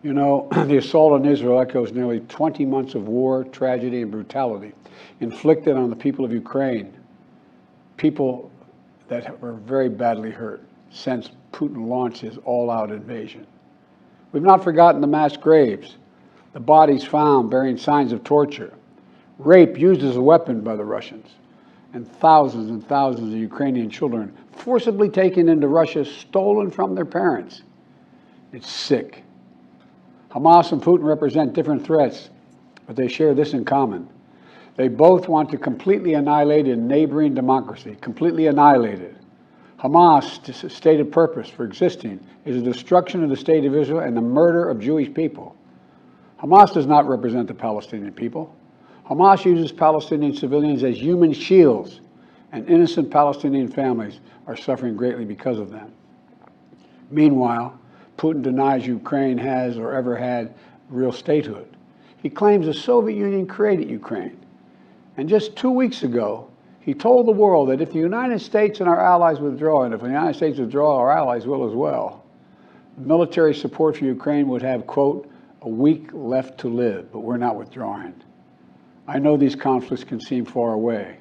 You know, the assault on Israel echoes nearly 20 months of war, tragedy, and brutality inflicted on the people of Ukraine, people that were very badly hurt since Putin launched his all-out invasion. We've not forgotten the mass graves, the bodies found bearing signs of torture, rape used as a weapon by the Russians, and thousands of Ukrainian children forcibly taken into Russia, stolen from their parents. It's sick. Hamas and Putin represent different threats, but they share this in common. They both want to completely annihilate a neighboring democracy, completely annihilate it. Hamas' stated purpose for existing is the destruction of the state of Israel and the murder of Jewish people. Hamas does not represent the Palestinian people. Hamas uses Palestinian civilians as human shields, and innocent Palestinian families are suffering greatly because of them. Meanwhile, Putin denies Ukraine has or ever had real statehood. He claims the Soviet Union created Ukraine. And just 2 weeks ago, he told the world that if the United States and our allies withdraw, and if the United States withdraw, our allies will as well, military support for Ukraine would have, quote, a week left to live, but we're not withdrawing. I know these conflicts can seem far away,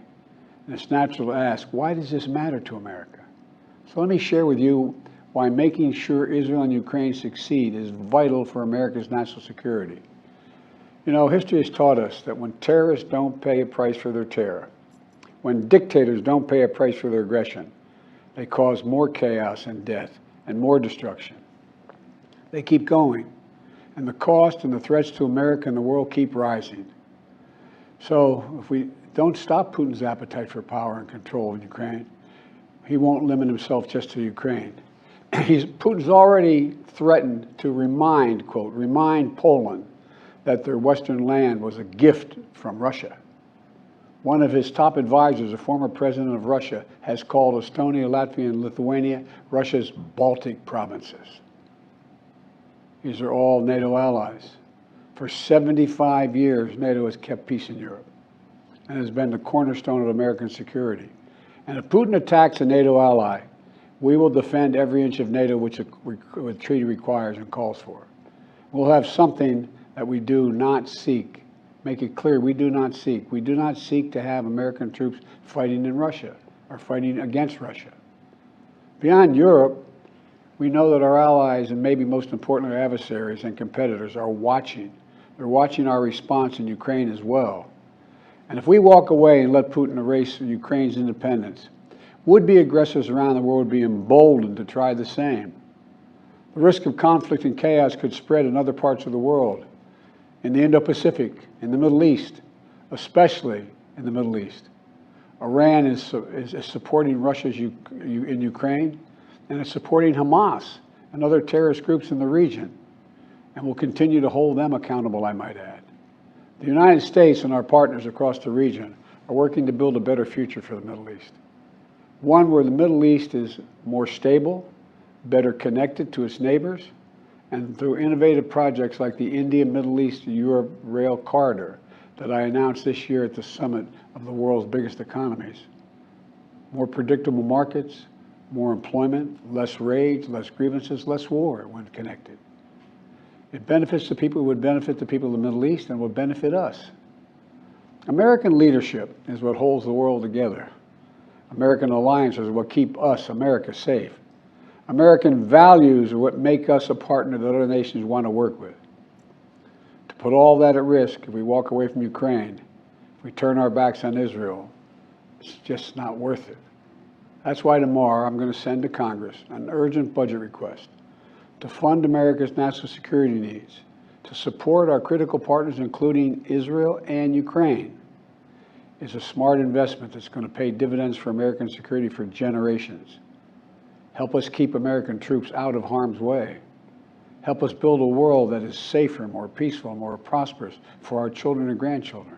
and it's natural to ask, why does this matter to America? So let me share with you why making sure Israel and Ukraine succeed is vital for America's national security. You know, history has taught us that when terrorists don't pay a price for their terror, when dictators don't pay a price for their aggression, they cause more chaos and death and more destruction. They keep going, and the cost and the threats to America and the world keep rising. So if we don't stop Putin's appetite for power and control in Ukraine, he won't limit himself just to Ukraine. Putin's already threatened to remind Poland that their Western land was a gift from Russia. One of his top advisors, a former president of Russia, has called Estonia, Latvia, and Lithuania Russia's Baltic provinces. These are all NATO allies. For 75 years, NATO has kept peace in Europe and has been the cornerstone of American security. And if Putin attacks a NATO ally, we will defend every inch of NATO which the treaty requires and calls for. We'll have something that we do not seek. Make it clear, we do not seek. We do not seek to have American troops fighting in Russia or fighting against Russia. Beyond Europe, we know that our allies, and maybe most importantly our adversaries and competitors, are watching. They're watching our response in Ukraine as well. And if we walk away and let Putin erase Ukraine's independence, would-be aggressors around the world would be emboldened to try the same. The risk of conflict and chaos could spread in other parts of the world, in the Indo-Pacific, in the Middle East, especially in the Middle East. Iran is supporting Russia in Ukraine, and it's supporting Hamas and other terrorist groups in the region, and will continue to hold them accountable, I might add. The United States and our partners across the region are working to build a better future for the Middle East. One where the Middle East is more stable, better connected to its neighbors, and through innovative projects like the India-Middle East-Europe Rail Corridor that I announced this year at the summit of the world's biggest economies. More predictable markets, more employment, less rage, less grievances, less war when connected. It benefits the people, it would benefit the people of the Middle East, and would benefit us. American leadership is what holds the world together. American alliances are what keep us, America, safe. American values are what make us a partner that other nations want to work with. To put all that at risk, if we walk away from Ukraine, if we turn our backs on Israel, it's just not worth it. That's why tomorrow I'm going to send to Congress an urgent budget request to fund America's national security needs, to support our critical partners, including Israel and Ukraine. It's a smart investment that's going to pay dividends for American security for generations. Help us keep American troops out of harm's way. Help us build a world that is safer, more peaceful, more prosperous for our children and grandchildren.